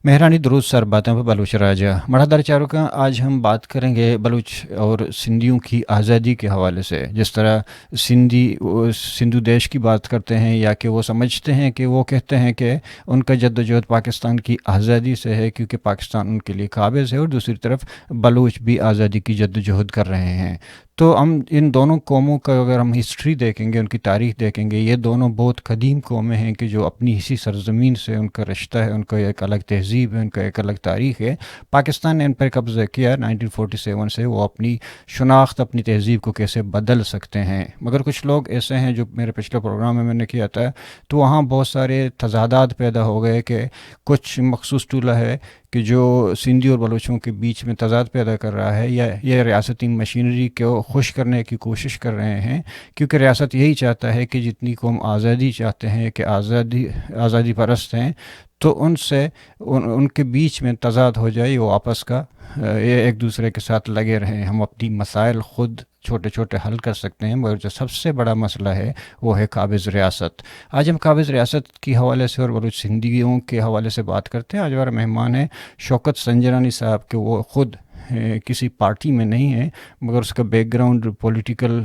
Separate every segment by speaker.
Speaker 1: مہرانی درود سر باتیں پہ بلوچ راجا مڑادر چاروں کا آج ہم بات کریں گے بلوچ اور سندھیوں کی آزادی کے حوالے سے. جس طرح سندھو دیش کی بات کرتے ہیں یا کہ وہ سمجھتے ہیں کہ وہ کہتے ہیں کہ ان کا جد و جہد پاکستان کی آزادی سے ہے کیونکہ پاکستان ان کے لیے قابض ہے، اور دوسری طرف بلوچ بھی آزادی کی جد و جہد کر رہے ہیں. تو ہم ان دونوں قوموں کا اگر ہم ہسٹری دیکھیں گے، ان کی تاریخ دیکھیں گے، یہ دونوں بہت قدیم قومیں ہیں کہ جو اپنی اسی سرزمین سے ان کا رشتہ ہے، ان کا ایک الگ تہذیب ہے، ان کا ایک الگ تاریخ ہے. پاکستان نے ان پر قبضہ کیا 1947 سے، وہ اپنی شناخت، اپنی تہذیب کو کیسے بدل سکتے ہیں. مگر کچھ لوگ ایسے ہیں جو میرے پچھلے پروگرام میں نے کیا تھا، تو وہاں بہت سارے تضادات پیدا ہو گئے کہ کچھ مخصوص ٹولہ ہے کہ جو سندھی اور بلوچوں کے بیچ میں تضاد پیدا کر رہا ہے، یا یہ ریاستی مشینری کو خوش کرنے کی کوشش کر رہے ہیں، کیونکہ ریاست یہی چاہتا ہے کہ جتنی قوم آزادی چاہتے ہیں، کہ آزادی پرست ہیں، تو ان سے ان کے بیچ میں تضاد ہو جائے، وہ آپس کا ایک دوسرے کے ساتھ لگے رہیں. ہم اپنی مسائل خود چھوٹے چھوٹے حل کر سکتے ہیں، مگر جو سب سے بڑا مسئلہ ہے وہ ہے قابض ریاست. آج ہم قابض ریاست کے حوالے سے اور بلوچ سندھیوں کے حوالے سے بات کرتے ہیں. آج ہمارا مہمان ہے شوکت سنجرانی صاحب، کہ وہ خود کسی پارٹی میں نہیں ہے، مگر اس کا بیک گراؤنڈ پولیٹیکل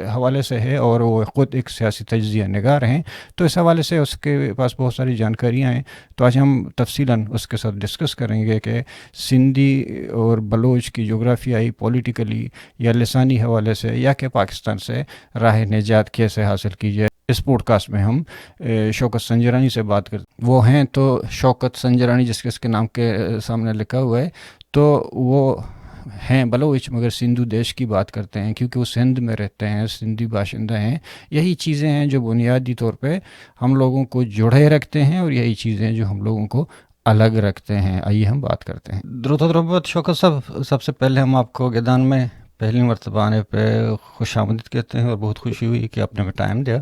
Speaker 1: حوالے سے ہے، اور وہ خود ایک سیاسی تجزیہ نگار ہیں. تو اس حوالے سے اس کے پاس بہت ساری جانکاریاں ہیں. تو آج ہم تفصیلاً اس کے ساتھ ڈسکس کریں گے کہ سندھی اور بلوچ کی جغرافیائی، پولیٹیکلی یا لسانی حوالے سے، یا کہ پاکستان سے راہ نجات کیسے حاصل کی جائے. اس پوڈ کاسٹ میں ہم شوکت سنجرانی سے بات کرتے ہیں. وہ ہیں تو شوکت سنجرانی، جس کے نام کے سامنے لکھا ہوا ہے، تو وہ ہیں بلوچ، مگر سندھو دیش کی بات کرتے ہیں کیونکہ وہ سندھ میں رہتے ہیں، سندھی باشندہ ہیں. یہی چیزیں ہیں جو بنیادی طور پہ ہم لوگوں کو جوڑے رکھتے ہیں، اور یہی چیزیں ہیں جو ہم لوگوں کو الگ رکھتے ہیں. آئیے ہم بات کرتے ہیں. درود شوکت صاحب، سب سے پہلے ہم آپ کو گیدان میں پہلی مرتبہ آنے پہ خوش آمدید کہتے ہیں، اور بہت خوشی ہوئی کہ آپ نے ہمیں ٹائم دیا.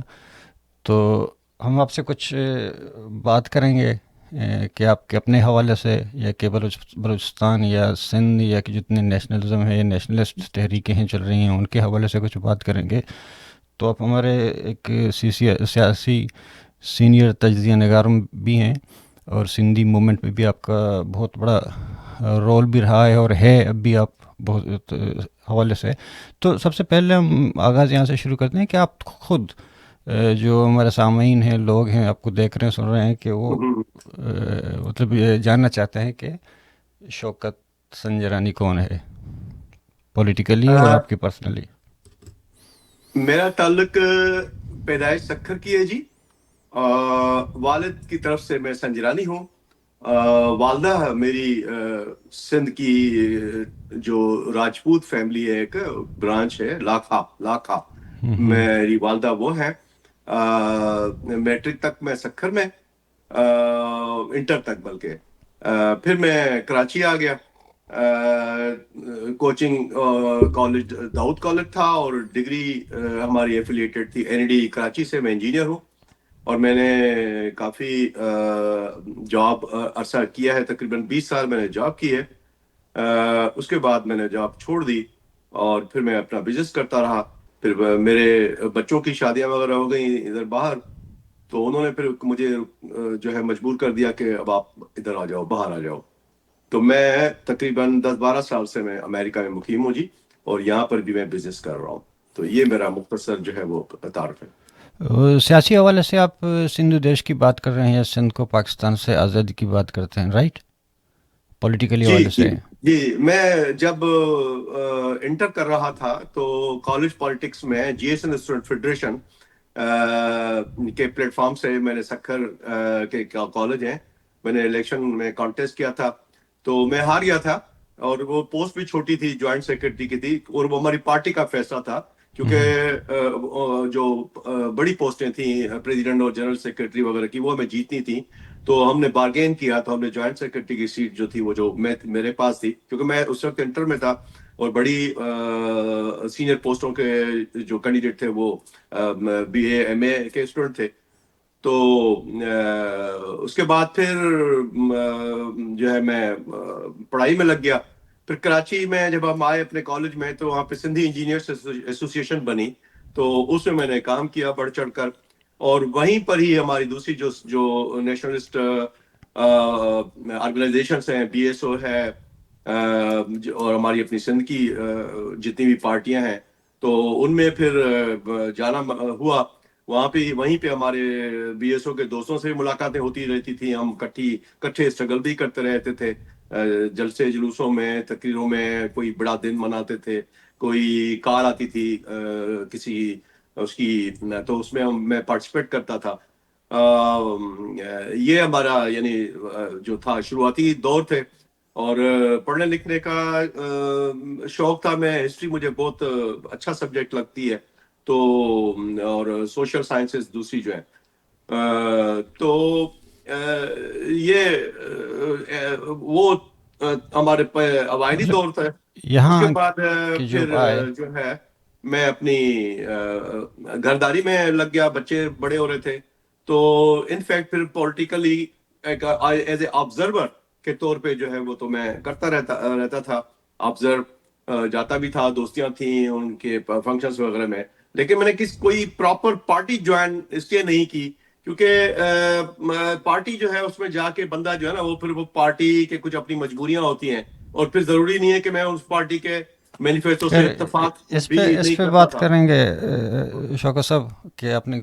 Speaker 1: تو ہم آپ سے کچھ بات کریں گے کہ آپ کے اپنے حوالے سے، یا کہ بلوچستان یا سندھ یا کہ جتنے نیشنلزم ہیں یا نیشنلسٹ تحریکیں ہیں چل رہی ہیں، ان کے حوالے سے کچھ بات کریں گے. تو آپ ہمارے ایک سیاسی سینئر تجزیہ نگار بھی ہیں، اور سندھی موومنٹ میں بھی آپ کا بہت بڑا رول بھی رہا ہے، اور ہے اب بھی آپ بہت حوالے سے. تو سب سے پہلے ہم آغاز یہاں سے شروع کرتے ہیں کہ آپ خود، جو ہمارے سامعین ہیں، لوگ ہیں، آپ کو دیکھ رہے ہیں، سن رہے ہیں، کہ وہ مطلب یہ جاننا چاہتے ہیں کہ شوکت سنجرانی کون ہے، پولیٹیکلی اور آپ کی پرسنلی.
Speaker 2: میرا تعلق پیدائش سکھر کی ہے جی. والد کی طرف سے میں سنجرانی ہوں. والدہ میری سندھ کی جو راجپوت فیملی ہے، ایک برانچ ہے لاکھا. میری والدہ وہ ہے. میٹرک تک میں سکھر میں، انٹر تک بلکہ. پھر میں کراچی آ گیا. کوچنگ کالج داؤد کالج تھا، اور ڈگری ہماری ایفیلیٹڈ تھی این ڈی کراچی سے. میں انجینئر ہوں، اور میں نے کافی جاب عرصہ کیا ہے، تقریباً 20 سال میں نے جاب کی ہے. اس کے بعد میں نے جاب چھوڑ دی، اور پھر میں اپنا بزنس کرتا رہا. پھر میرے بچوں کی شادیاں وغیرہ ہو گئیں ادھر باہر، تو انہوں نے پھر مجھے جو ہے مجبور کر دیا کہ اب آپ ادھر آ جاؤ، باہر آ جاؤ. تو میں تقریباً 10-12 سال سے میں امریکہ میں مقیم ہوں جی، اور یہاں پر بھی میں بزنس کر رہا ہوں. تو یہ میرا مختصر جو ہے وہ تعارف ہے.
Speaker 1: سیاسی حوالے سے آپ سندھو دیش کی بات کر رہے ہیں، یا سندھ کو پاکستان سے آزادی کی بات کرتے ہیں، رائٹ؟ پولیٹیکلی حوالے سے.
Speaker 2: جی میں جب انٹر کر رہا تھا تو کالج پالیٹکس میں جی ایس این اسٹوڈنٹ فیڈریشن کے پلیٹ فارم سے میں نے سکھر کے کالج ہیں، میں نے الیکشن میں کانٹیسٹ کیا تھا. تو میں ہار گیا تھا، اور وہ پوسٹ بھی چھوٹی تھی، جوائنٹ سیکرٹری کی تھی، اور وہ ہماری پارٹی کا فیصلہ تھا، کیونکہ جو بڑی پوسٹیں تھیں پریزیڈنٹ اور جنرل سیکرٹری وغیرہ کی، وہ ہمیں جیتنی تھیں. تو ہم نے بارگین کیا، تو ہم نے جوائنٹ سیکرٹری کی سیٹ جو تھی، وہ جو میرے پاس تھی، کیونکہ میں اس وقت انٹر میں تھا، اور بڑی سینئر پوسٹوں کے جو کینڈیڈیٹ تھے وہ بی اے ایم اے کے اسٹوڈنٹ تھے. تو اس کے بعد پھر جو ہے میں پڑھائی میں لگ گیا. پھر کراچی میں جب ہم آئے اپنے کالج میں، تو وہاں پہ سندھی انجینئرس ایسوسیشن بنی، تو اس میں نے کام کیا بڑھ چڑھ کر. اور وہیں پر ہی ہماری دوسری جو نیشنلسٹ آرگنائزیشنس ہیں، بی ایس او ہے، اور ہماری اپنی سندھ کی جتنی بھی پارٹیاں ہیں، تو ان میں پھر جانا ہوا وہاں پہ. وہیں پہ ہمارے بی ایس او کے دوستوں سے ملاقاتیں ہوتی رہتی تھیں. ہم کٹھے اسٹرگل بھی کرتے رہتے تھے، جلسے جلوسوں میں، تقریروں میں. کوئی بڑا دن مناتے تھے، کوئی کار آتی تھی کسی اس کی، تو اس میں میں پارٹیسپیٹ کرتا تھا. یہ ہمارا یعنی جو تھا شروعاتی دور تھے. اور پڑھنے لکھنے کا شوق تھا. میں ہسٹری مجھے بہت اچھا سبجیکٹ لگتی ہے، تو اور سوشل سائنسز دوسری جو ہے. تو یہ وہ ہمارے اوائلی
Speaker 1: مطلب
Speaker 2: دور تھا. اس کے
Speaker 1: یہاں
Speaker 2: بعد
Speaker 1: کہ
Speaker 2: پھر
Speaker 1: جب آئے
Speaker 2: جو ہے میں اپنی گھرداری میں لگ گیا. بچے بڑے ہو رہے تھے، تو انفیکٹ پھر پولیٹیکلی ایز اے آبزرور کے طور پہ جو ہے وہ تو میں کرتا رہتا تھا. آبزرو جاتا بھی تھا، دوستیاں تھیں ان کے فنکشنز وغیرہ میں. لیکن میں نے کوئی پراپر پارٹی جوائن اس لیے نہیں کی، کیونکہ پارٹی جو ہے اس میں جا کے بندہ جو ہے نا، وہ پھر وہ پارٹی کے کچھ اپنی مجبوریاں ہوتی ہیں، اور پھر ضروری نہیں ہے کہ میں اس پارٹی کے مینیفیسٹو سے
Speaker 1: پھر
Speaker 2: اتفاق
Speaker 1: اس
Speaker 2: بھی
Speaker 1: پہ
Speaker 2: نہیں
Speaker 1: اس پہ
Speaker 2: کرتا
Speaker 1: بات
Speaker 2: تھا.
Speaker 1: کریں گے شوکت صاحب کہ آپ نے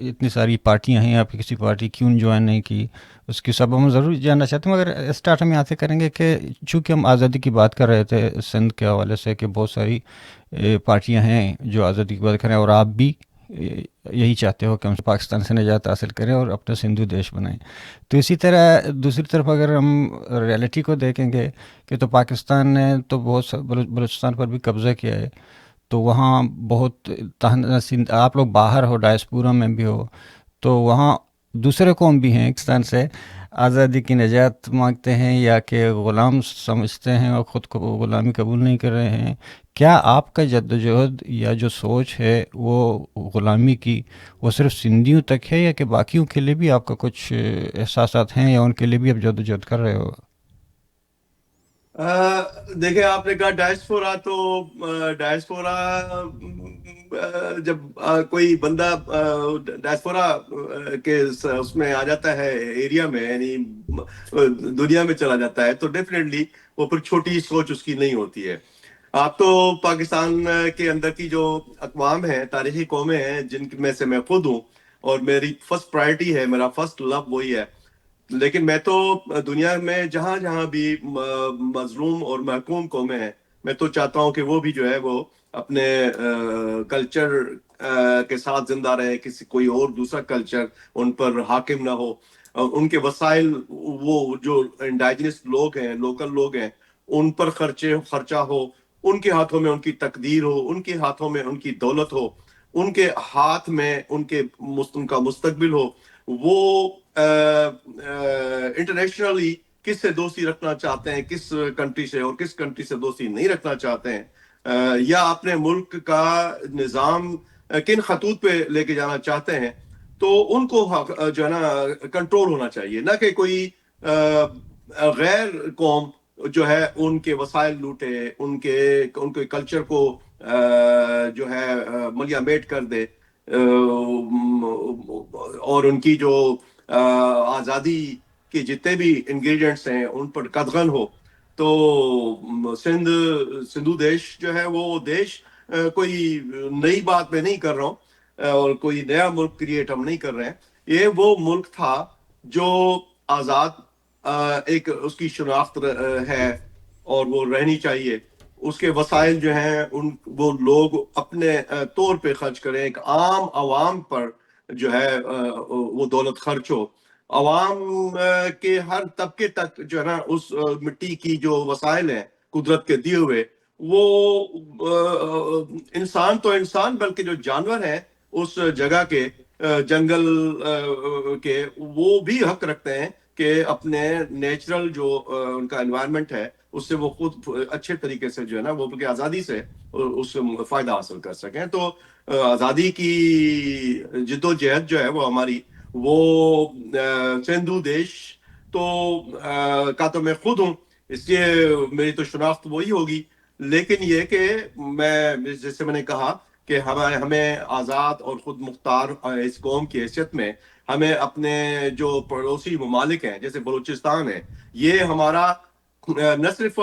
Speaker 1: اتنی ساری پارٹیاں ہیں، آپ کی کسی پارٹی کیوں جوائن نہیں کی، اس کی سب ہم ضرور جاننا چاہتے ہیں. مگر اسٹارٹ ہم یہاں سے کریں گے کہ چونکہ ہم آزادی کی بات کر رہے تھے سندھ کے حوالے سے کہ بہت ساری پارٹیاں ہیں جو آزادی کی بات کریں، اور آپ بھی یہی چاہتے ہو کہ ہم پاکستان سے نجات حاصل کریں اور اپنا سندھو دیش بنائیں. تو اسی طرح دوسری طرف اگر ہم ریئلٹی کو دیکھیں گے کہ تو پاکستان نے تو بہت بلوچستان پر بھی قبضہ کیا ہے. تو وہاں بہت آپ لوگ باہر ہو، ڈائسپورا میں بھی ہو، تو وہاں دوسرے قوم بھی ہیں پاکستان سے آزادی کی نجات مانگتے ہیں یا کہ غلام سمجھتے ہیں اور خود کو غلامی قبول نہیں کر رہے ہیں. کیا آپ کا جدوجہد یا جو سوچ ہے وہ غلامی کی، وہ صرف سندھیوں تک ہے یا کہ باقیوں کے لیے بھی آپ کا کچھ احساسات ہیں یا ان کے لیے بھی آپ جدوجہد کر رہے ہو؟
Speaker 2: دیکھیں، آپ نے کہا ڈائسپورا، تو ڈائسپورا جب کوئی بندہ ڈائسپورا کے اس میں آ جاتا ہے، ایریا میں، یعنی دنیا میں چلا جاتا ہے، تو ڈیفینیٹلی وہ پھر چھوٹی سوچ اس کی نہیں ہوتی ہے. آپ تو پاکستان کے اندر کی جو اقوام ہیں، تاریخی قومیں ہیں، جن میں سے میں خود ہوں، اور میری فرسٹ پرائرٹی ہے، میرا فرسٹ لو وہی ہے. لیکن میں تو دنیا میں جہاں جہاں بھی مظلوم اور محکوم قومیں ہیں، میں تو چاہتا ہوں کہ وہ بھی جو ہے وہ اپنے کلچر کے ساتھ زندہ رہے. کوئی اور دوسرا کلچر ان پر حاکم نہ ہو. ان کے وسائل، وہ جو انڈائجنس لوگ ہیں، لوکل لوگ ہیں، ان پر خرچہ ہو، ان کے ہاتھوں میں ان کی تقدیر ہو، ان کے ہاتھوں میں ان کی دولت ہو، ان کے ہاتھ میں ان کا مستقبل ہو. وہ انٹرنیشنلی کس سے دوستی رکھنا چاہتے ہیں، کس کنٹری سے، اور کس کنٹری سے دوستی نہیں رکھنا چاہتے ہیں، یا اپنے ملک کا نظام کن خطوط پہ لے کے جانا چاہتے ہیں، تو ان کو جو ہے نا کنٹرول ہونا چاہیے. نہ کہ کوئی غیر قوم جو ہے ان کے وسائل لوٹے، ان کے کلچر کو جو ہے ملیا میٹ کر دے، اور ان کی جو آزادی کے جتنے بھی انگریڈینٹس ہیں ان پر قدغن ہو. تو سندھو دیش جو ہے وہ دیش کوئی نئی بات میں نہیں کر رہا ہوں، اور کوئی نیا ملک کریٹ ہم نہیں کر رہے ہیں. یہ وہ ملک تھا جو آزاد، ایک اس کی شناخت ہے اور وہ رہنی چاہیے. اس کے وسائل جو ہیں وہ لوگ اپنے طور پہ خرچ کریں، ایک عام عوام پر جو ہے وہ دولت خرچ ہو. عوام کے ہر طبقے تک جو ہے نا اس مٹی کی جو وسائل ہیں قدرت کے دیے ہوئے، وہ انسان تو انسان بلکہ جو جانور ہیں اس جگہ کے، جنگل کے، وہ بھی حق رکھتے ہیں کہ اپنے نیچرل جو ان کا انوائرمنٹ ہے اس سے وہ خود اچھے طریقے سے جو ہے نا وہ آزادی سے اس سے فائدہ حاصل کر سکیں. تو آزادی کی جد و جہد جو ہے وہ ہماری، وہ سندھو دیش تو کا تو میں خود ہوں، اس لیے میری تو شناخت وہی ہوگی. لیکن یہ کہ میں جیسے میں نے کہا کہ ہمیں آزاد اور خود مختار اس قوم کی حیثیت میں ہمیں اپنے جو پڑوسی ممالک ہیں جیسے بلوچستان ہے، یہ ہمارا نہ صرف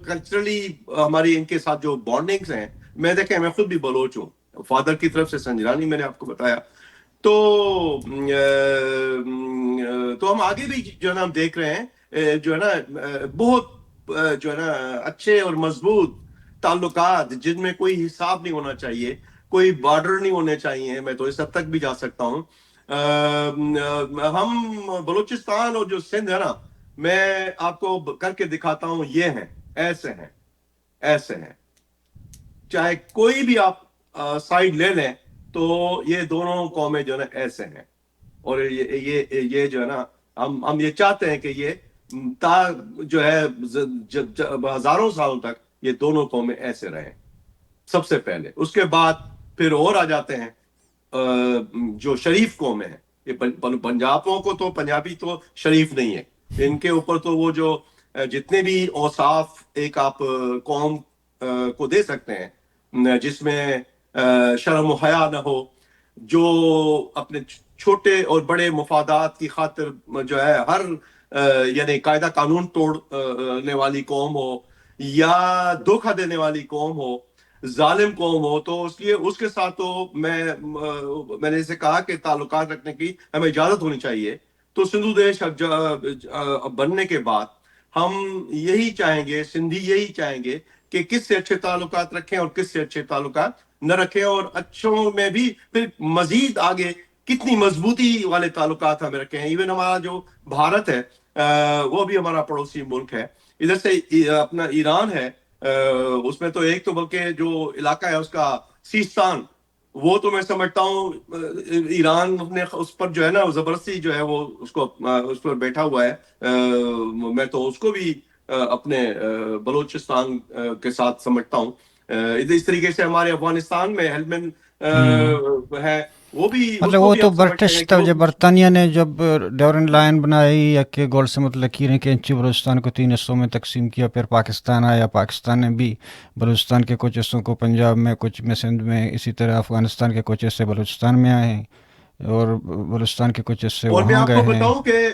Speaker 2: کلچرلی ہماری ان کے ساتھ جو بانڈنگس ہیں، میں دیکھیں میں خود بھی بلوچ ہوں، فادر کی طرف سے سنجرانی میں نے آپ کو بتایا، تو ہم آگے بھی جو ہے نا ہم دیکھ رہے ہیں جو ہے نا بہت جو ہے نا اچھے اور مضبوط تعلقات جن میں کوئی حساب نہیں ہونا چاہیے، کوئی بارڈر نہیں ہونے چاہیے، میں تو اس حد تک بھی جا سکتا ہوں. ہم بلوچستان اور جو سندھ ہے نا، میں آپ کو کر کے دکھاتا ہوں، یہ ہیں، ایسے ہیں، ایسے ہیں، چاہے کوئی بھی آپ سائڈ لے لیں تو یہ دونوں قومیں جو ہے نا ایسے ہیں. اور یہ جو ہے نا ہم یہ چاہتے ہیں کہ یہ جو ہے ہزاروں سالوں تک یہ دونوں قومیں ایسے رہیں سب سے پہلے. اس کے بعد پھر اور آ جاتے ہیں جو شریف قومیں ہیں. یہ پنجابوں کو تو پنجابی تو شریف نہیں ہے، ان کے اوپر تو وہ جو جتنے بھی اوصاف ایک آپ قوم کو دے سکتے ہیں جس میں شرم و حیا نہ ہو، جو اپنے چھوٹے اور بڑے مفادات کی خاطر جو ہے ہر یعنی قاعدہ قانون توڑنے والی قوم ہو، یا دھوکہ دینے والی قوم ہو، ظالم قوم ہو، تو اس لیے اس کے ساتھ تو میں نے اسے کہا کہ تعلقات رکھنے کی ہمیں اجازت ہونی چاہیے. تو سندھو دیش بننے کے بعد ہم یہی چاہیں گے، سندھی یہی چاہیں گے کہ کس سے اچھے تعلقات رکھیں اور کس سے اچھے تعلقات نہ رکھیں، اور اچھوں میں بھی پھر مزید آگے کتنی مضبوطی والے تعلقات ہمیں رکھیں. ایون ہمارا جو بھارت ہے وہ بھی ہمارا پڑوسی ملک ہے. ادھر سے اپنا ایران ہے، اس میں تو ایک تو بلکہ جو علاقہ ہے اس کا سیستان، وہ تو میں سمجھتا ہوں ایران نے اس پر جو ہے نا زبردستی جو ہے وہ اس پر بیٹھا ہوا ہے. میں تو اس کو بھی اپنے بلوچستان کے ساتھ سمجھتا ہوں. اس طریقے سے ہمارے افغانستان میں ہیلمند ہے، وہ بھی اس
Speaker 1: مطلب
Speaker 2: کو
Speaker 1: وہ
Speaker 2: بھی
Speaker 1: تو
Speaker 2: ہم سمجھتے
Speaker 1: برٹش
Speaker 2: ہیں کہ
Speaker 1: تھا
Speaker 2: وہ
Speaker 1: جب برطانیہ نے جب ڈیورن لائن بنائی یا کہ گول سے لکیریں کہ انچی بلوچستان کو 3 حصوں میں تقسیم کیا، پھر پاکستان آیا، پاکستان نے بھی بلوچستان کے کچھ حصوں کو پنجاب میں، کچھ میں سندھ میں، اسی طرح افغانستان کے کچھ حصے بلوچستان میں آئے ہیں اور بلوچستان کے کچھ حصے
Speaker 2: اور میں
Speaker 1: وہاں
Speaker 2: آپ
Speaker 1: گئے
Speaker 2: کو
Speaker 1: ہیں.
Speaker 2: بتاؤں کہ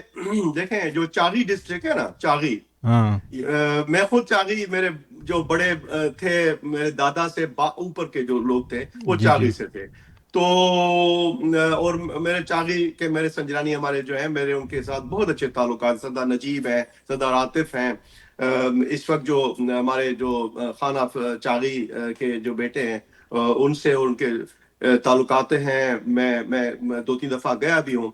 Speaker 2: دیکھیں جو چاغی ڈسٹرکٹ ہے نا، چاغی،
Speaker 1: ہاں
Speaker 2: میں خود چاغی، میرے جو بڑے تھے میرے دادا سے اوپر کے جو لوگ تھے وہ
Speaker 1: جی جی
Speaker 2: چاغی سے تھے. تو اور میرے چاغی کے میرے سنجرانی ہمارے جو ہیں، میرے ان کے ساتھ بہت اچھے تعلقات، سردار نجیب ہیں، سردار عاطف ہیں. اس وقت جو ہمارے جو خانہ چاغی کے جو بیٹے ہیں ان سے ان کے تعلقات ہیں. میں 2-3 دفعہ گیا بھی ہوں،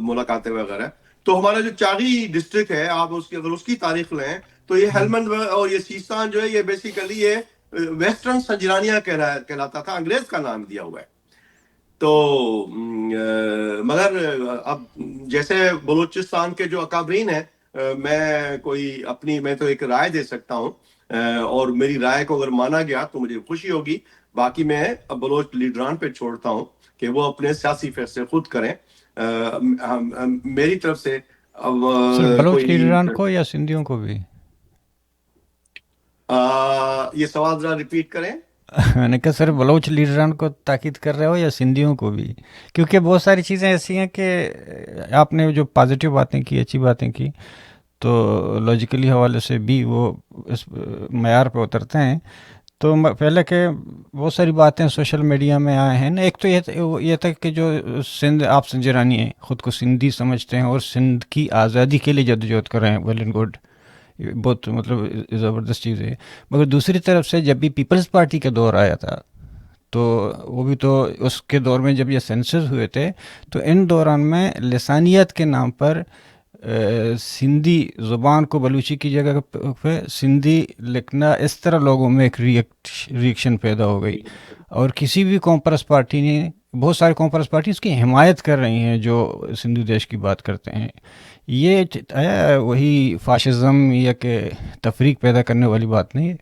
Speaker 2: ملاقاتیں وغیرہ. تو ہمارا جو چاغی ڈسٹرکٹ ہے، آپ اگر اس کی تاریخ لیں تو یہ ہیلمند اور یہ سیستان جو ہے یہ بیسیکلی یہ ویسٹرن سنجرانیہ کہلاتا تھا، انگریز کا نام دیا ہوا ہے. تو مگر اب جیسے بلوچستان کے جو اکابرین ہیں، میں تو ایک رائے دے سکتا ہوں، اور میری رائے کو اگر مانا گیا تو مجھے خوشی ہوگی. باقی میں بلوچ لیڈران پہ چھوڑتا ہوں کہ وہ اپنے سیاسی فیصلے خود کریں. میری طرف سے
Speaker 1: صرف بلوچ
Speaker 2: کوئی
Speaker 1: لیڈران کو یا سندھیوں کو بھی؟
Speaker 2: یہ سوال ذرا ریپیٹ کریں.
Speaker 1: میں نے کہا صرف بلوچ لیڈران کو تاکید کر رہے ہو یا سندھیوں کو بھی؟ کیونکہ بہت ساری چیزیں ایسی ہیں کہ آپ نے جو پازیٹیو باتیں کی، اچھی باتیں کی، تو لاجیکلی حوالے سے بھی وہ اس معیار پہ اترتے ہیں. تو پہلے کہ بہت ساری باتیں سوشل میڈیا میں آئے ہیں نا. ایک تو یہ تھا کہ جو سندھ، آپ سنجرانی ہیں، خود کو سندھی سمجھتے ہیں اور سندھ کی آزادی کے لیے جدوجہد کر رہے ہیں، ویل اینڈ گڈ، بہت مطلب زبردست چیز ہے. مگر دوسری طرف سے جب بھی پیپلز پارٹی کا دور آیا تھا تو وہ بھی تو اس کے دور میں جب یہ سینسز ہوئے تھے تو ان دوران میں لسانیت کے نام پر سندھی زبان کو بلوچی کی جگہ پہ سندھی لکھنا، اس طرح لوگوں میں ایک ریئیکشن پیدا ہو گئی. اور کسی بھی قوم پرست پارٹی نے، بہت سارے قوم پرست پارٹی اس کی حمایت کر رہی ہیں جو سندھو دیش کی بات کرتے ہیں. یہ وہی فاشزم یا کہ تفریق پیدا کرنے والی بات نہیں ہے؟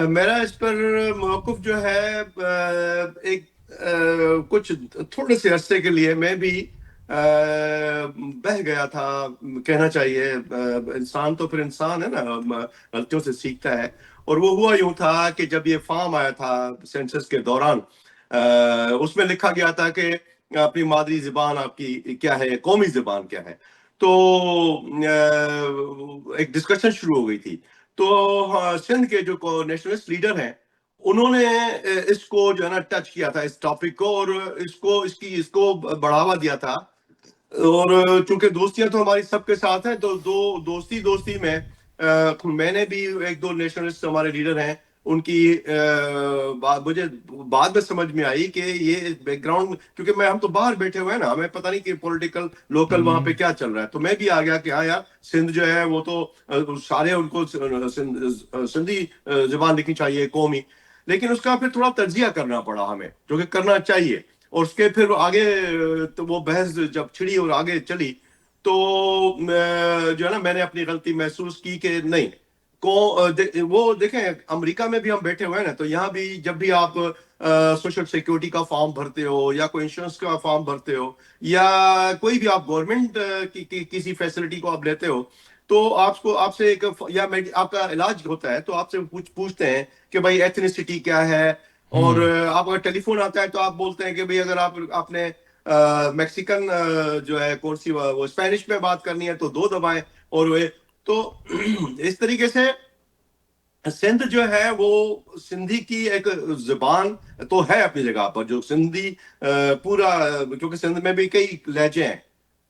Speaker 2: میرا اس پر موقف جو ہے ایک کچھ تھوڑے سے عرصے کے لیے میں بھی بہہ گیا تھا، کہنا چاہیے. انسان تو پھر انسان ہے نا، غلطیوں سے سیکھتا ہے. اور وہ ہوا یوں تھا کہ جب یہ فارم آیا تھا سینسس کے دوران، اس میں لکھا گیا تھا کہ اپنی مادری زبان آپ کی کیا ہے، قومی زبان کیا ہے. تو ایک ڈسکشن شروع ہو گئی تھی. تو سندھ کے جو نیشنلسٹ لیڈر ہیں انہوں نے اس کو جو ہے نا ٹچ کیا تھا اس ٹاپک کو، اور اس کو بڑھاوا دیا تھا. اور چونکہ دوستیاں تو ہماری سب کے ساتھ ہیں، تو دوستی میں نے بھی ایک دو نیشنلسٹ ہمارے لیڈر ہیں ان کی مجھے بعد میں سمجھ میں آئی کہ یہ بیک گراؤنڈ، کیونکہ ہم تو باہر بیٹھے ہوئے ہیں نا، ہمیں پتہ نہیں کہ پولیٹیکل لوکل وہاں پہ کیا چل رہا ہے. تو میں بھی آ گیا کہ ہاں یار سندھ جو ہے وہ تو سارے ان کو سندھی زبان لکھنی چاہیے قومی. لیکن اس کا پھر تھوڑا تجزیہ کرنا پڑا ہمیں، جو کہ کرنا چاہیے. اور اس کے پھر آگے تو وہ بحث جب چھڑی اور آگے چلی تو جو ہے نا میں نے اپنی غلطی محسوس کی کہ نہیں وہ دیکھیں امریکہ میں بھی ہم بیٹھے ہوئے ہیں نا، تو یہاں بھی جب بھی آپ سوشل سیکورٹی کا فارم بھرتے ہو یا کوئی انشورنس کا فارم بھرتے ہو یا کوئی بھی آپ گورنمنٹ کی کسی فیسلٹی کو آپ لیتے ہو، تو آپ سے ایک یا آپ کا علاج ہوتا ہے تو آپ سے پوچھتے ہیں کہ بھائی ایتھنیسٹی کیا ہے. اور آپ اگر ٹیلی فون آتا ہے تو آپ بولتے ہیں کہ بھائی اگر آپ نے میکسیکن جو ہے کون سی وہ اسپینش میں بات کرنی ہے تو 2 دبائیں. اور وہ تو اس طریقے سے سندھ جو ہے وہ سندھی کی ایک زبان تو ہے اپنی جگہ پر، جو سندھی پورا، کیونکہ سندھ میں بھی کئی لہجے ہیں،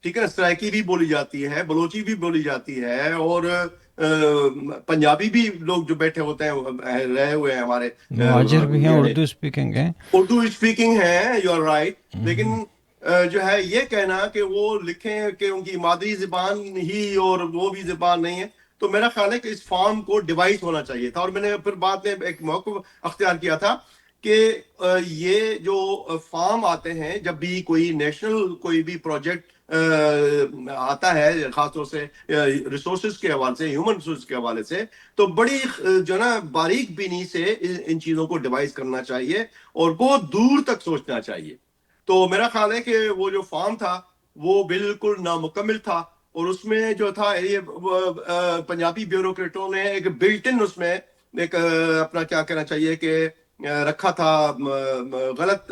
Speaker 2: ٹھیک ہے نا، سرائکی بھی بولی جاتی ہے، بلوچی بھی بولی جاتی ہے، اور پنجابی بھی لوگ جو بیٹھے ہوتے ہیں رہے ہوئے ہیں ہمارے
Speaker 1: مہاجر بھی ہیں،
Speaker 2: یعنی
Speaker 1: اردو اسپیکنگ ہیں،
Speaker 2: اردو اسپیکنگ ہے، یو آر رائٹ. لیکن جو ہے یہ کہنا کہ وہ لکھیں کہ ان کی مادری زبان ہی اور وہ بھی زبان نہیں ہے، تو میرا خیال ہے کہ اس فارم کو ڈیوائس ہونا چاہیے تھا. اور میں نے پھر بعد میں ایک موقع اختیار کیا تھا کہ یہ جو فارم آتے ہیں جب بھی کوئی نیشنل کوئی بھی پروجیکٹ آتا ہے، خاص طور سے ریسورسز کے حوالے سے، ہیومن ریسورسز کے حوالے سے، تو بڑی جو نا باریک بینی سے ان چیزوں کو ڈیوائس کرنا چاہیے اور بہت دور تک سوچنا چاہیے. تو میرا خیال ہے کہ وہ جو فارم تھا وہ بالکل نامکمل تھا، اور اس میں جو تھا یہ پنجابی بیوروکریٹوں نے ایک بلٹ ان اس میں ایک اپنا کیا کہنا چاہیے کہ رکھا تھا، غلط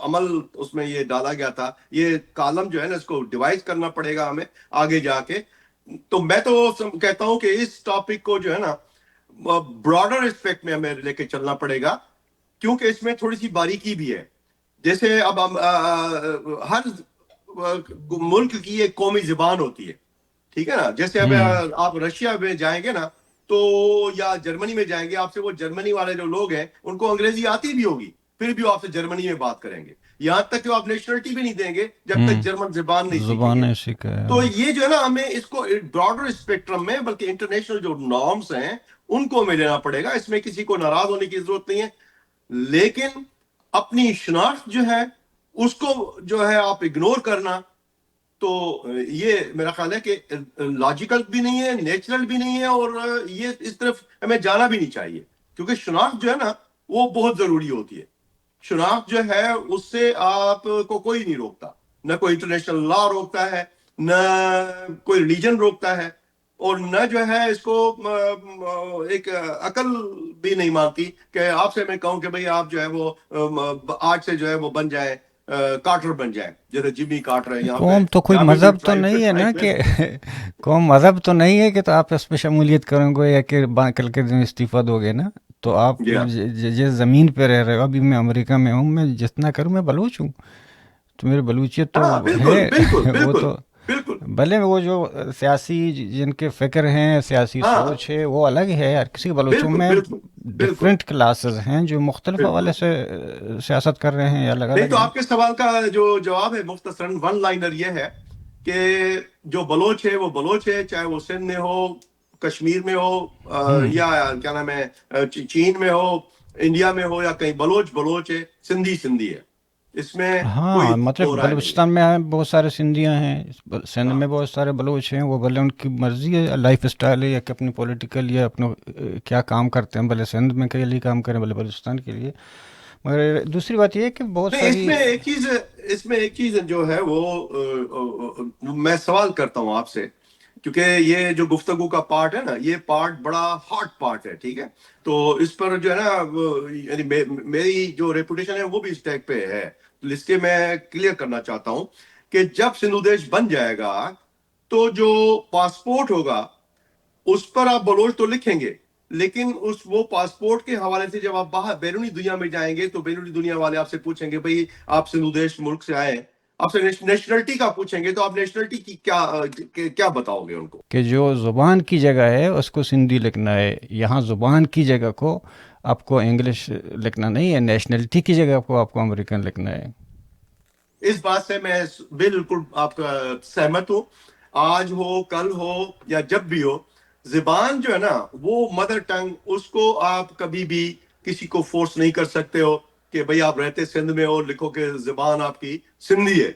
Speaker 2: عمل اس میں یہ ڈالا گیا تھا. یہ کالم جو ہے نا اس کو ڈیوائس کرنا پڑے گا ہمیں آگے جا کے. تو میں تو کہتا ہوں کہ اس ٹاپک کو جو ہے نا براڈر اسپیکٹ میں ہمیں لے کے چلنا پڑے گا، کیونکہ اس میں تھوڑی سی باریکی بھی ہے. جیسے اب ہر ملک کی ایک قومی زبان ہوتی ہے، ٹھیک ہے نا. جیسے اب آپ رشیا میں جائیں گے نا تو یا جرمنی میں جائیں گے، آپ سے وہ جرمنی والے جو لوگ ہیں ان کو انگریزی آتی بھی ہوگی، پھر بھی وہ آپ سے جرمنی میں بات کریں گے. یہاں تک کہ وہ آپ نیشنلٹی بھی نہیں دیں گے جب تک جرمن زبان نہیں سیکھیں گے.
Speaker 1: سیکھا ہے.
Speaker 2: تو یہ جو ہے نا ہمیں اس کو براڈر اسپیکٹرم میں، بلکہ انٹرنیشنل جو نارمس ہیں ان کو ہمیں لینا پڑے گا. اس میں کسی کو ناراض ہونے کی ضرورت نہیں ہے، لیکن اپنی شناخت جو ہے اس کو جو ہے آپ اگنور کرنا، تو یہ میرا خیال ہے کہ لاجیکل بھی نہیں ہے، نیچرل بھی نہیں ہے، اور یہ اس طرف ہمیں جانا بھی نہیں چاہیے. کیونکہ شناخت جو ہے نا وہ بہت ضروری ہوتی ہے. شناخت جو ہے اس سے آپ کو کوئی نہیں روکتا، نہ کوئی انٹرنیشنل لا روکتا ہے، نہ کوئی ریلیجن روکتا ہے، اور نہ جو ہے اس کو ایک عقل بھی نہیں مانتی کہ آپ سے میں کہوں کہ بھئی آپ جو ہے وہ آج سے جو ہے وہ بن جائیں کارٹر بن جائیں، جیسے جمی کارٹر ہے یہاں پہ.
Speaker 1: قوم تو کوئی مذہب تو نہیں ہے نا کہ قوم مذہب تو نہیں ہے کہ تو آپ اس پہ شمولیت کریں گے یا کہ کل کے دن استعفیٰ دو گے نا. تو آپ جس زمین پہ رہ رہے ہو، ابھی میں امریکہ میں ہوں، میں جتنا کروں میں بلوچ ہوں، تو میرے بلوچیت تو ہے. وہ تو بھلے وہ جو سیاسی جن کے فکر ہیں، سیاسی سوچ ہے، وہ الگ ہے یار. کسی بلوچوں میں ڈفرینٹ کلاسز ہیں جو مختلف حوالے سے سیاست کر رہے ہیں یا الگ الگ.
Speaker 2: نہیں تو آپ کے سوال کا جو جواب ہے مختصراً ون لائنر یہ ہے کہ جو بلوچ ہے وہ بلوچ ہے، چاہے وہ سندھ میں ہو، کشمیر میں ہو، یا کیا نام ہے چین میں ہو، انڈیا میں ہو، یا کہیں بلوچ ہے، سندھی ہے. اس میں کوئی
Speaker 1: مطلب
Speaker 2: دو رائے نہیں
Speaker 1: بلوچستان میں بہت سارے سندھیاں ہیں، سندھ میں بہت سارے بلوچ ہیں. وہ بھلے ان کی مرضی ہے، لائف اسٹائل ہے، یا کہ اپنی پولیٹیکل یا اپنا کیا کام کرتے ہیں، بھلے سندھ میں کے لیے کام کریں، بھلے بلوچستان کے لیے. مگر دوسری بات یہ ہے کہ بہت
Speaker 2: نہیں.
Speaker 1: ساری
Speaker 2: اس میں ایک چیز جو ہے وہ میں سوال کرتا ہوں آپ سے کیونکہ یہ جو گفتگو کا پارٹ ہے نا، یہ پارٹ بڑا ہاٹ پارٹ ہے، ٹھیک ہے. تو اس پر جو ہے نا یعنی میری جو ریپوٹیشن ہے وہ بھی اس ٹیگ پہ ہے. اس کے میں کلیئر کرنا چاہتا ہوں کہ جب سندھو دیش بن جائے گا تو جو پاسپورٹ ہوگا اس پر آپ بلوچ تو لکھیں گے، لیکن وہ پاسپورٹ کے حوالے سے جب آپ باہر بیرونی دنیا میں جائیں گے تو بیرونی دنیا والے آپ سے پوچھیں گے بھئی آپ سندھو دیش ملک سے آئے ہیں، آپ سے نیشنلٹی کا پوچھیں گے تو آپ نیشنلٹی کی کیا بتاؤ گے ان کو؟
Speaker 1: کہ جو زبان کی جگہ ہے اس کو سندھی لکھنا ہے، یہاں زبان کی جگہ کو آپ کو انگلش لکھنا نہیں ہے، نیشنلٹی کی جگہ کو آپ کو امریکن لکھنا ہے.
Speaker 2: اس بات سے میں بالکل آپ کا سہمت ہوں. آج ہو، کل ہو، یا جب بھی ہو، زبان جو ہے نا وہ مدر ٹنگ، اس کو آپ کبھی بھی کسی کو فورس نہیں کر سکتے ہو کہ بھئی آپ رہتے سندھ میں ہو لکھو کہ زبان آپ کی سندھی ہے.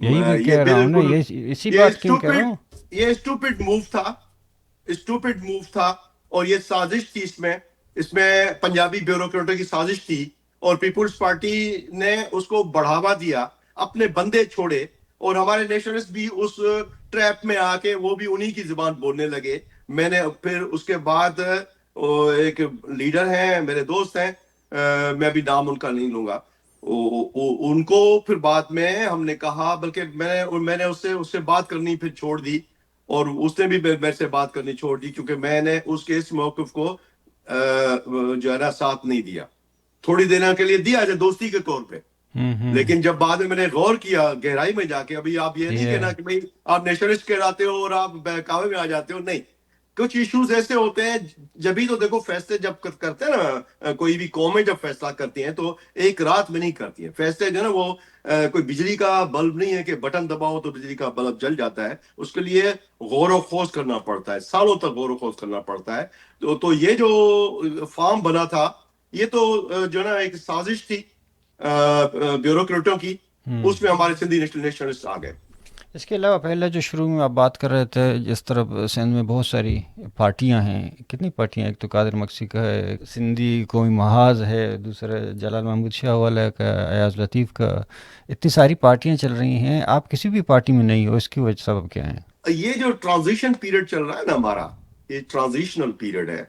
Speaker 1: یہی میں
Speaker 2: یہ
Speaker 1: کہہ رہا ہوں نا،
Speaker 2: بالکل
Speaker 1: اسی
Speaker 2: یہ
Speaker 1: بات کی میں کہہ رہا ہوں.
Speaker 2: اسٹوپڈ موو تھا، اسٹوپڈ موو تھا. اور یہ سازش تھی، اس میں پنجابی بیوروکریٹوں کی سازش تھی، اور پیپلز پارٹی نے اس کو بڑھاوا دیا، اپنے بندے چھوڑے، اور ہمارے نیشنلسٹ بھی اس ٹریپ میں آ کے وہ بھی انہی کی زبان بولنے لگے. میں نے پھر اس کے بعد ایک لیڈر ہیں میرے دوست ہیں، میں ابھی نام ان کا نہیں لوں گا، ان کو پھر بعد میں ہم نے کہا، بلکہ میں نے اس سے بات کرنی پھر چھوڑ دی، اور اس نے بھی میرے سے بات کرنی چھوڑ دی، کیونکہ میں نے اس کے اس موقف کو جو ہے نا ساتھ نہیں دیا. تھوڑی دیر کے لیے دیا جائے دوستی کے طور پہ، لیکن جب بعد میں نے غور کیا گہرائی میں جا کے، ابھی آپ یہ نہیں کہنا کہ بھئی آپ نیشنلسٹ کہلاتے ہو اور آپ بہکاوے میں آ جاتے ہو، نہیں. کچھ ایشوز ایسے ہوتے ہیں، جبھی تو دیکھو فیصلے جب کرتے ہیں نا، کوئی بھی قومیں جب فیصلہ کرتی ہیں تو ایک رات میں نہیں کرتی ہیں فیصلے، جو ہے نا وہ کوئی بجلی کا بلب نہیں ہے کہ بٹن دباؤ تو بجلی کا بلب جل جاتا ہے. اس کے لیے غور و خوض کرنا پڑتا ہے، سالوں تک غور و خوض کرنا پڑتا ہے. تو یہ جو فارم بنا تھا، یہ تو جو ہے نا ایک سازش تھی بیوروکریٹوں کی، اس میں ہمارے سندھی نیشنلسٹ آ گئے.
Speaker 1: اس کے علاوہ پہلے جو شروع میں آپ بات کر رہے تھے، جس طرح سندھ میں بہت ساری پارٹیاں ہیں، کتنی پارٹیاں ہیں؟ ایک تو قادر مکسی کا ہے، سندھی قومی محاذ ہے، دوسرے جلال محمود شاہ والا کا، ایاز لطیف کا، اتنی ساری پارٹیاں چل رہی ہیں. آپ کسی بھی پارٹی میں نہیں ہو، اس کی وجہ سبب کیا ہے؟
Speaker 2: یہ جو ٹرانزیشن پیریڈ چل رہا ہے نا ہمارا، یہ ٹرانزیشنل پیریڈ ہے.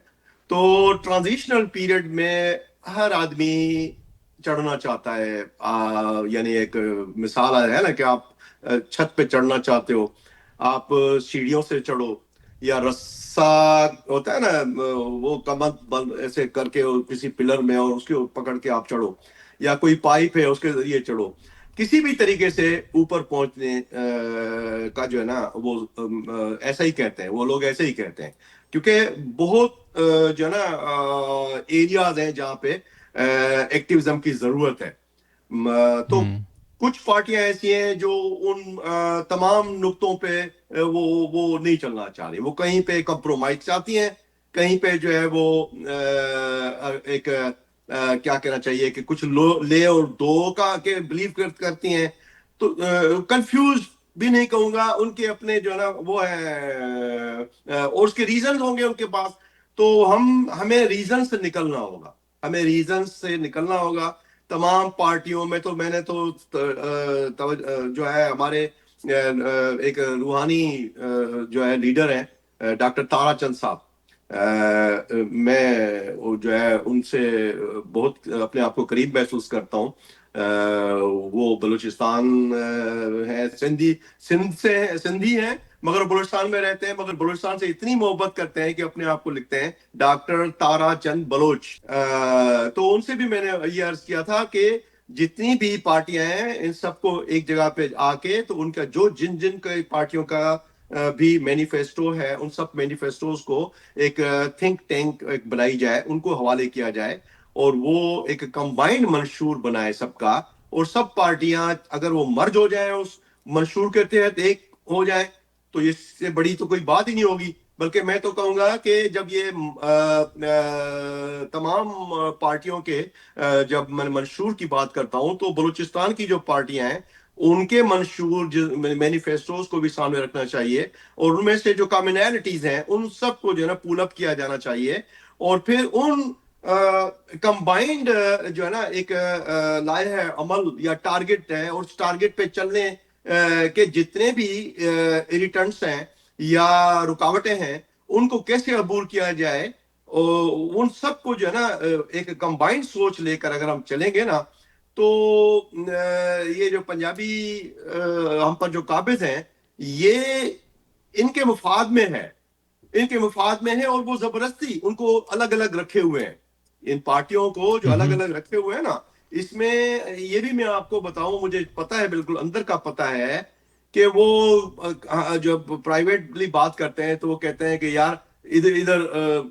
Speaker 2: تو ٹرانزیشنل پیریڈ میں ہر آدمی چڑھنا چاہتا ہے. یعنی ایک مثال ہے نا کہ آپ چھت پہ چڑھنا چاہتے ہو، آپ سیڑھیوں سے چڑھو، یا رسا ہوتا ہے نا وہ کمر بند ایسے کر کے کسی پلر میں اور اس کے پکڑ کے آپ چڑھو، یا کوئی پائپ ہے اس کے ذریعے چڑھو. کسی بھی طریقے سے اوپر پہنچنے کا جو ہے نا وہ ایسا ہی کہتے ہیں، وہ لوگ ایسے ہی کہتے ہیں، کیونکہ بہت جو ہے نا ایریاز ہیں جہاں پہ ایکٹیویزم کی ضرورت ہے. تو کچھ پارٹیاں ایسی ہیں جو ان تمام نقطوں پہ وہ نہیں چلنا چاہ رہی، وہ کہیں پہ کمپرومائز چاہتی ہیں، کہیں پہ جو ہے وہ ایک کیا کہنا چاہیے کہ کچھ لے اور دو کا کہ بلیو کرتی ہیں. تو کنفیوز بھی نہیں کہوں گا، ان کے اپنے جو ہے نا وہ ہے، اور اس کے ریزنز ہوں گے ان کے پاس. تو ہمیں ریزن سے نکلنا ہوگا، ہمیں ریزن سے نکلنا ہوگا. تمام پارٹیوں میں تو میں نے تو جو ہے ہمارے ایک روحانی جو ہے لیڈر ہیں ڈاکٹر تارا چند صاحب، میں جو ہے ان سے بہت اپنے آپ کو قریب محسوس کرتا ہوں. وہ بلوچستان ہے، سندھی ہیں، مگر بلوچستان میں رہتے ہیں، مگر بلوچستان سے اتنی محبت کرتے ہیں کہ اپنے آپ کو لکھتے ہیں ڈاکٹر تارا چند بلوچ. تو ان سے بھی میں نے یہ عرض کیا تھا کہ جتنی بھی پارٹیاں ہیں ان سب کو ایک جگہ پہ آ کے تو ان کا جن پارٹیوں کا بھی مینیفیسٹو ہے، ان سب مینیفیسٹوز کو ایک تھنک ٹینک بنائی جائے، ان کو حوالے کیا جائے، اور وہ ایک کمبائنڈ منشور بنائے سب کا، اور سب پارٹیاں اگر وہ مرج ہو جائیں اس منشور کے تحت ایک ہو جائیں تو اس سے بڑی تو کوئی بات ہی نہیں ہوگی. بلکہ میں تو کہوں گا کہ جب یہ تمام پارٹیوں کے جب میں منشور کی بات کرتا ہوں تو بلوچستان کی جو پارٹیاں ہیں ان کے منشور مینیفیسٹوز کو بھی سامنے رکھنا چاہیے، اور ان میں سے جو کامنالٹیز ہیں ان سب کو جو ہے نا پول اپ کیا جانا چاہیے، اور پھر ان کمبائنڈ جو ہے نا ایک لائحہ عمل یا ٹارگٹ ہے، اور اس ٹارگٹ پہ چلنے کے جتنے بھی ایریٹنٹس ہیں یا رکاوٹیں ہیں ان کو کیسے عبور کیا جائے، ان سب کو جو ہے نا ایک کمبائنڈ سوچ لے کر اگر ہم چلیں گے نا تو یہ جو پنجابی ہم پر جو قابض ہیں یہ ان کے مفاد میں ہے، ان کے مفاد میں ہے، اور وہ زبردستی ان کو الگ الگ رکھے ہوئے ہیں، ان پارٹیوں کو جو الگ الگ رکھے ہوئے ہیں نا، اس میں یہ بھی میں آپ کو بتاؤں، مجھے پتا ہے بالکل اندر کا پتا ہے کہ وہ جب پرائیویٹلی بات کرتے ہیں تو وہ کہتے ہیں کہ یار ادھر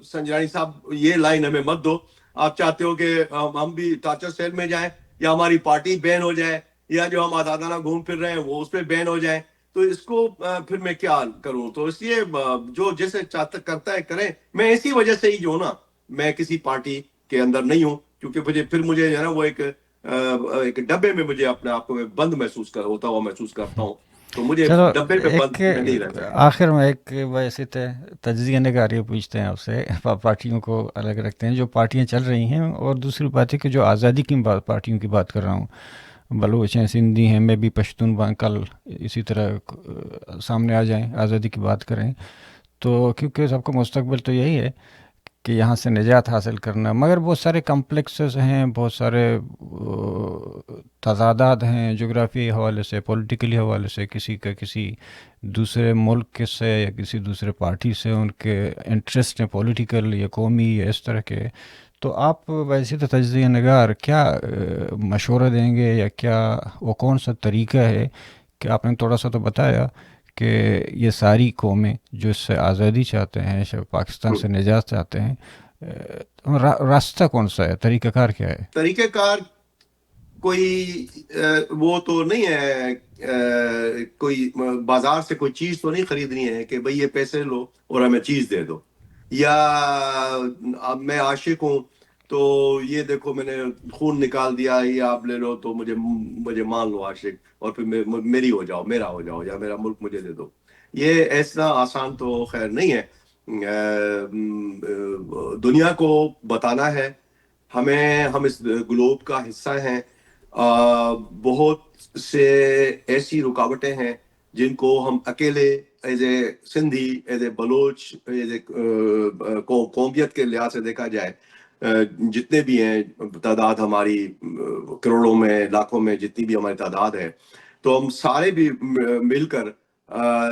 Speaker 2: سنجرانی صاحب یہ لائن ہمیں مت دو، آپ چاہتے ہو کہ ہم بھی ٹارچر سیل میں جائیں یا ہماری پارٹی بین ہو جائے یا جو ہم آزادانہ گھوم پھر رہے ہیں وہ اس پہ بین ہو جائیں، تو اس کو پھر میں کیا کروں؟ تو اس لیے جو جیسے چاہتا کرتا ہے کریں، میں اسی وجہ سے ہی جو نا میں کسی پارٹی کے اندر نہیں ہوں، کیونکہ مجھے جو ہے نا وہ ایک ڈبے میں مجھے اپنے آپ کو بند محسوس ہوتا ہوا محسوس کرتا ہوں، تو مجھے
Speaker 1: چلو
Speaker 2: ڈبے میں
Speaker 1: ایک
Speaker 2: بند میں نہیں رہ سکتا۔
Speaker 1: آخر میں ایک ویسے تجزیہ نگاری پوچھتے ہیں آپ سے، پارٹیوں کو الگ رکھتے ہیں جو پارٹیاں چل رہی ہیں، اور دوسری بات ہے کہ جو آزادی کی پارٹیوں کی بات کر رہا ہوں، بلوچ ہیں، سندھی ہیں، میں بھی پشتون کل اسی طرح سامنے آ جائیں آزادی کی بات کریں، تو کیونکہ سب کو مستقبل تو یہی ہے کہ یہاں سے نجات حاصل کرنا، مگر بہت سارے کمپلیکسز ہیں، بہت سارے تضادات ہیں جغرافی حوالے سے، پولیٹیکلی حوالے سے، کسی کا کسی دوسرے ملک سے یا کسی دوسرے پارٹی سے ان کے انٹرسٹ ہیں پولیٹیکل یا قومی یا اس طرح کے، تو آپ ویسے تو تجزیہ نگار کیا مشورہ دیں گے، یا کیا وہ کون سا طریقہ ہے کہ آپ نے تھوڑا سا تو بتایا کہ یہ ساری قومیں جو اس سے آزادی چاہتے ہیں، پاکستان سے نجات چاہتے ہیں، راستہ کون سا ہے، طریقہ کار کیا ہے؟
Speaker 2: طریقہ کار کوئی وہ تو نہیں ہے، کوئی بازار سے کوئی چیز تو نہیں خریدنی ہے کہ بھئی یہ پیسے لو اور ہمیں چیز دے دو، یا اب میں عاشق ہوں تو یہ دیکھو میں نے خون نکال دیا، یہ آپ لے لو تو مجھے مان لو عاشق، اور پھر میری ہو جاؤ، میرا ہو جاؤ، یا میرا ملک مجھے دے دو۔ یہ ایسا آسان تو خیر نہیں ہے، دنیا کو بتانا ہے ہمیں، ہم اس گلوب کا حصہ ہیں، بہت سے ایسی رکاوٹیں ہیں جن کو ہم اکیلے as a Sindhi, as a Baloch, as a قومیت کے لحاظ سے دیکھا جائے جتنے بھی ہیں، تعداد ہماری کروڑوں میں، لاکھوں میں جتنی بھی ہماری تعداد ہے، تو ہم سارے بھی مل کر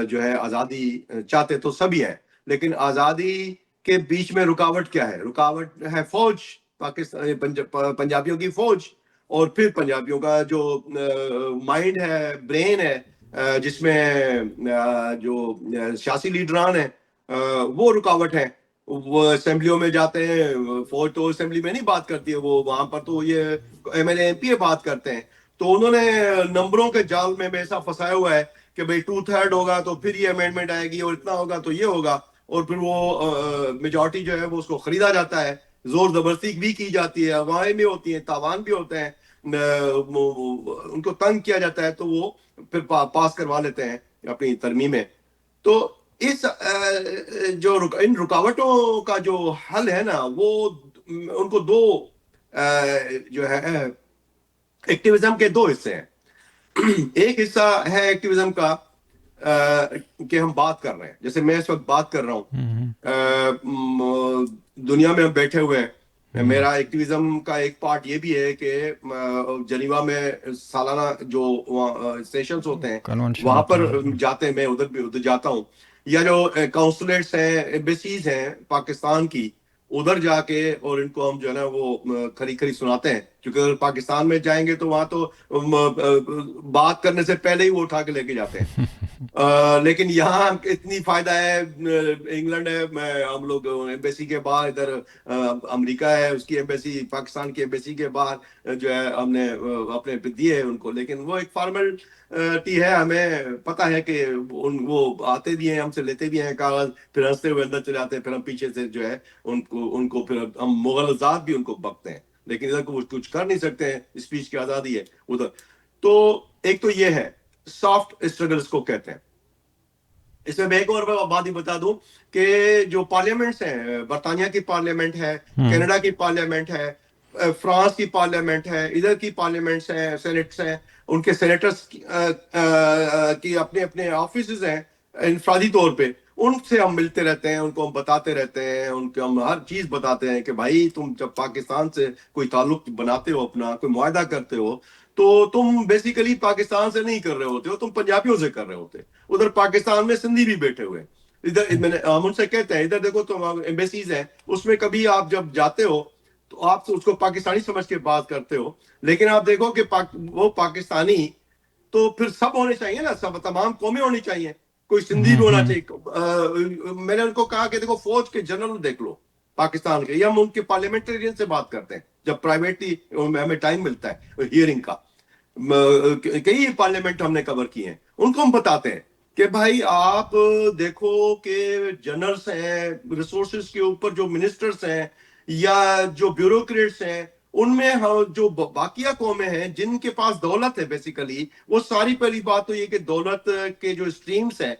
Speaker 2: جو ہے آزادی چاہتے تو سبھی ہیں، لیکن آزادی کے بیچ میں رکاوٹ کیا ہے؟ رکاوٹ ہے فوج، پاکستان پنجابیوں کی فوج، اور پھر پنجابیوں کا جو مائنڈ ہے، برین ہے، جس میں جو سیاسی لیڈران ہیں وہ رکاوٹ ہیں۔ وہ اسمبلیوں میں جاتے ہیں، فوج تو اسمبلی میں نہیں بات کرتی ہے، وہ وہاں پر تو یہ M L A M P بات کرتے ہیں، تو انہوں نے نمبروں کے جال میں ایسا پھنسایا ہوا ہے کہ بھئی 2/3 ہوگا تو پھر یہ امینڈمنٹ آئے گی، اور اتنا ہوگا تو یہ ہوگا، اور پھر وہ میجورٹی جو ہے وہ اس کو خریدا جاتا ہے، زور زبردستی بھی کی جاتی ہے، ہوائیں بھی ہوتی ہیں، تاوان بھی ہوتے ہیں، ان کو تنگ کیا جاتا ہے تو وہ پھر پاس کروا لیتے ہیں اپنی ترمیمیں۔ تو اس جو ان رکاوٹوں کا جو حل ہے نا، وہ ان کو دو جو ہے ایکٹیویزم کے دو حصے ہیں۔ ایک حصہ ہے ایکٹیویزم کا کہ ہم بات کر رہے ہیں، جیسے میں اس وقت بات کر رہا ہوں، دنیا میں ہم بیٹھے ہوئے ہیں، میرا ایکٹیویزم کا ایک پارٹ یہ بھی ہے کہ جنیوا میں سالانہ جو سیشنز ہوتے ہیں وہاں پر جاتے ہیں، میں ادھر جاتا ہوں، یا جو کونسولیٹس ہیں، ایمبیسیز ہیں پاکستان کی، ادھر جا کے اور ان کو ہم جو ہے نا وہ کھری سناتے ہیں، کیونکہ اگر پاکستان میں جائیں گے تو وہاں تو بات کرنے سے پہلے ہی وہ اٹھا کے لے کے جاتے ہیں، لیکن یہاں اتنی فائدہ ہے، انگلینڈ ہے، ہم لوگ ایمبیسی کے باہر، ادھر امریکہ ہے اس کی ایمبیسی، پاکستان کی ایمبیسی کے باہر جو ہے ہم نے اپنے دیے ہیں ان کو، لیکن وہ ایک فارمیلٹی ہے، ہمیں پتہ ہے کہ وہ آتے بھی ہیں، ہم سے لیتے بھی ہیں کاغذ، پھر ہنستے ہوئے اندر چلے آتے ہیں، پھر ہم پیچھے سے جو ہے ان کو پھر ہم مغلظات بھی ان کو بکتے ہیں، لیکن ادھر کو کچھ کر نہیں سکتے ہیں، اسپیچ کی آزادی ہے ادھر۔ تو ایک تو یہ ہے سافٹ اسٹرگلز کو کہتے ہیں۔ اس میں ایک اور بات ہی بتا دوں کہ جو پارلیمنٹس ہیں، برطانیہ کی پارلیمنٹ ہے، کینیڈا کی پارلیمنٹ ہے، فرانس کی پارلیمنٹ ہے، ادھر کی پارلیمنٹس ہیں، سینٹس ہیں، ان کے سینیٹرز کی اپنے اپنے آفیسز ہیں انفرادی طور پہ، ان سے ہم ملتے رہتے ہیں, ان کو ہم بتاتے رہتے ہیں, ان کو ہم ہر چیز بتاتے ہیں کہ بھائی تم جب پاکستان سے کوئی تعلق بناتے ہو, اپنا کوئی معاہدہ کرتے ہو, تو تم بیسیکلی پاکستان سے نہیں کر رہے ہوتے ہو, تم پنجابیوں سے کر رہے ہوتے. ادھر پاکستان میں سندھی بھی بیٹھے ہوئے, ادھر میں نے ہم ان سے کہتے ہیں ادھر دیکھو تو ایمبیسیز ہیں, اس میں کبھی آپ جب جاتے ہو تو آپ اس کو پاکستانی سمجھ کے بات کرتے ہو, لیکن آپ دیکھو کہ وہ پاکستانی تو پھر سب ہونے چاہیے نا, سب تمام قومیں ہونی چاہیے, کوئی سندھی بھی ہونا چاہیے. میں نے ان کو کہا کہ دیکھو فوج کے جنرل دیکھ لو پاکستان کے, یا ہم ان کے پارلیمنٹرین سے بات کرتے ہیں جب پرائیویٹلی ہمیں ٹائم ملتا ہے ہیئرنگ کا, کئی پارلیمنٹ ہم نے کور کیے ہیں, ان کو ہم بتاتے ہیں کہ بھائی آپ دیکھو کہ جنرلز ہیں, ریسورسز کے اوپر جو منسٹرز ہیں یا جو بیوروکریٹس ہیں, ان میں جو باقیہ قومیں ہیں جن کے پاس دولت ہے بیسیکلی, وہ ساری پہلی بات تو یہ کہ دولت کے جو اسٹریمز ہیں,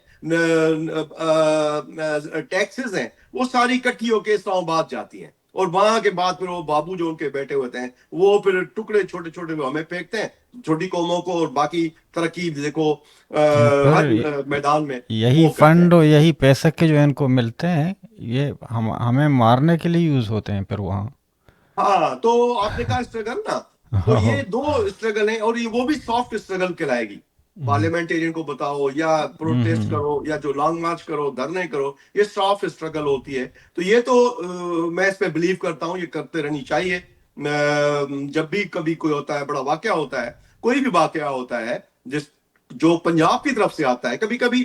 Speaker 2: ٹیکسز ہیں, وہ ساری اکٹھی ہو کے اسلام آباد جاتی ہیں, اور وہاں کے بعد پھر وہ بابو جو ان کے بیٹھے ہوتے ہیں وہ پھر ٹکڑے چھوٹے چھوٹے ہمیں پھینکتے ہیں, چھوٹی قوموں کو, اور باقی ترقی دیکھو ہر
Speaker 1: پھر
Speaker 2: میدان میں
Speaker 1: یہی
Speaker 2: وہ کرتے ہیں.
Speaker 1: فنڈ اور یہی پیسے کے جو ان کو ملتے ہیں یہ ہمیں مارنے کے لیے یوز ہوتے ہیں پھر وہاں.
Speaker 2: ہاں, تو آپ نے کہا اسٹرگل نا, تو یہ دو اسٹرگل ہیں, اور وہ بھی سافٹ اسٹرگل کہلائے گی. پارلیمنٹیرین کو بتاؤ یا پروٹیسٹ کرو یا جو لانگ مارچ کرو, دھرنے کرو, یہ سافٹ اسٹرگل ہوتی ہے. تو یہ تو میں اس پہ بلیو کرتا ہوں یہ کرتے رہنی چاہیے. جب بھی کبھی کوئی ہوتا ہے, بڑا واقعہ ہوتا ہے, کوئی بھی واقعہ ہوتا ہے جو پنجاب کی طرف سے آتا ہے, کبھی کبھی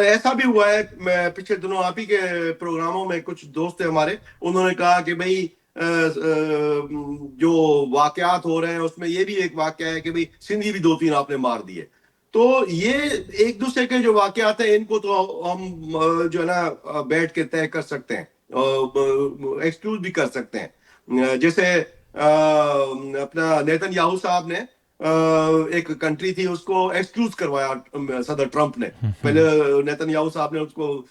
Speaker 2: ایسا بھی ہوا ہے. میں پچھلے دنوں آپ ہی کے پروگراموں میں کچھ دوست تھے ہمارے, انہوں نے کہا کہ بھائی جو واقعات ہو رہے ہیں اس میں یہ بھی ایک واقعہ ہے کہ بھائی سندھی بھی 2-3 آپ نے مار دیے. تو یہ ایک دوسرے کے جو واقعات ہیں ان کو تو ہم جو ہے نا بیٹھ کے طے کر سکتے ہیں, ایکسکیوز بھی کر سکتے ہیں. جیسے اپنا نیتن یاہو صاحب نے ایک کنٹری تھی, اس کو ایکسکیوز کروایا صدر ٹرمپ نے. پہلے نیتن یاہو صاحب نے اس کو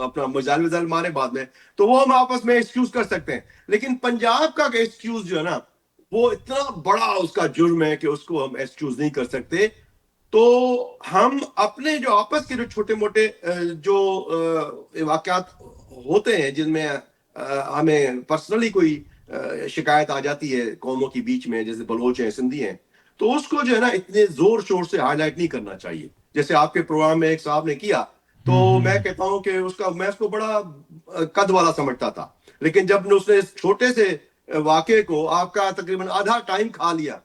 Speaker 2: اپنا مسائل مارے بعد میں, تو وہ ہم آپس میں ایکسکیوز کر سکتے ہیں. لیکن پنجاب کا ایکسکیوز جو ہے نا وہ اتنا بڑا اس کا جرم ہے کہ اس کو ہم ایکسکیوز نہیں کر سکتے. تو ہم اپنے جو آپس کے جو چھوٹے موٹے جو واقعات ہوتے ہیں جن میں ہمیں پرسنلی کوئی شکایت آ جاتی ہے قوموں کے بیچ میں, جیسے بلوچ ہیں, سندھی ہیں, تو اس کو جو ہے نا اتنے زور شور سے ہائی لائٹ نہیں کرنا چاہیے. جیسے آپ کے پروگرام میں ایک صاحب نے کیا, تو میں کہتا ہوں کہ میں اس کو بڑا قد والا سمجھتا تھا, لیکن جب اس نے اس چھوٹے سے واقعے کو آپ کا تقریباً آدھا ٹائم کھا لیا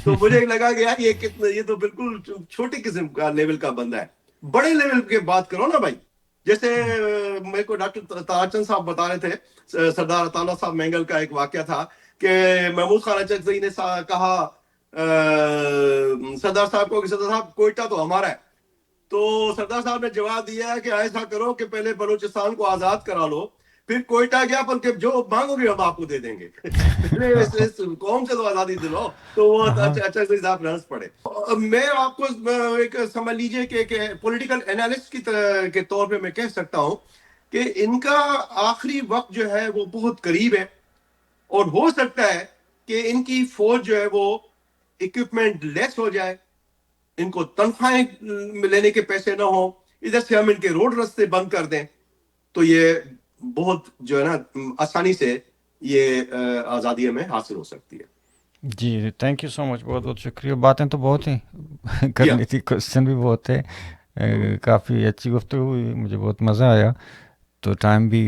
Speaker 2: تو مجھے لگا کہ یار یہ تو بالکل چھوٹی قسم کا لیول کا بندہ ہے. بڑے لیول کی بات کرو نا بھائی. جیسے میرے کو ڈاکٹر تاجچند صاحب بتا رہے تھے, سردار عطا صاحب مینگل کا ایک واقعہ تھا کہ محمود خان اچکزئی نے کہا سردار صاحب کو کہ سردار صاحب کوئٹہ تو ہمارا ہے. تو سردار صاحب نے جواب دیا کہ ایسا کرو کہ پہلے بلوچستان کو آزاد کرا لو, پھر کوئٹہ گیا بلکہ جو مانگو گے ہم آپ کو دے دیں گے, پہلے اس قوم سے تو آزادی دلو. تو وہ اچھا صاحب رنس پڑے. میں آپ کو ایک سمجھ لیجئے کہ پولیٹیکل انالسٹ کے طور پہ میں کہہ سکتا ہوں کہ ان کا آخری وقت جو ہے وہ بہت قریب ہے, اور ہو سکتا ہے کہ ان کی فوج جو ہے وہ اکوپمنٹ لیس ہو جائے, ان کو تنخواہیں لینے کے پیسے نہ ہوں, ادھر سے ہم ان کے روڈ رستے بند کر دیں, تو یہ بہت جو ہے نا آسانی سے یہ آزادی ہمیں حاصل ہو سکتی ہے.
Speaker 1: جی تھینک یو سو مچ, بہت بہت شکریہ. باتیں تو بہت ہیں
Speaker 2: یا
Speaker 1: کرنی تھی, کوشچن بھی بہت تھے, کافی اچھی گفتگو ہوئی, مجھے بہت مزہ آیا. تو ٹائم بھی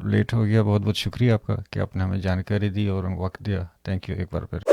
Speaker 1: لیٹ ہو گیا, بہت بہت شکریہ آپ کا کہ آپ نے ہمیں جانکاری دی اور وقت دیا. تھینک یو ایک بار پھر.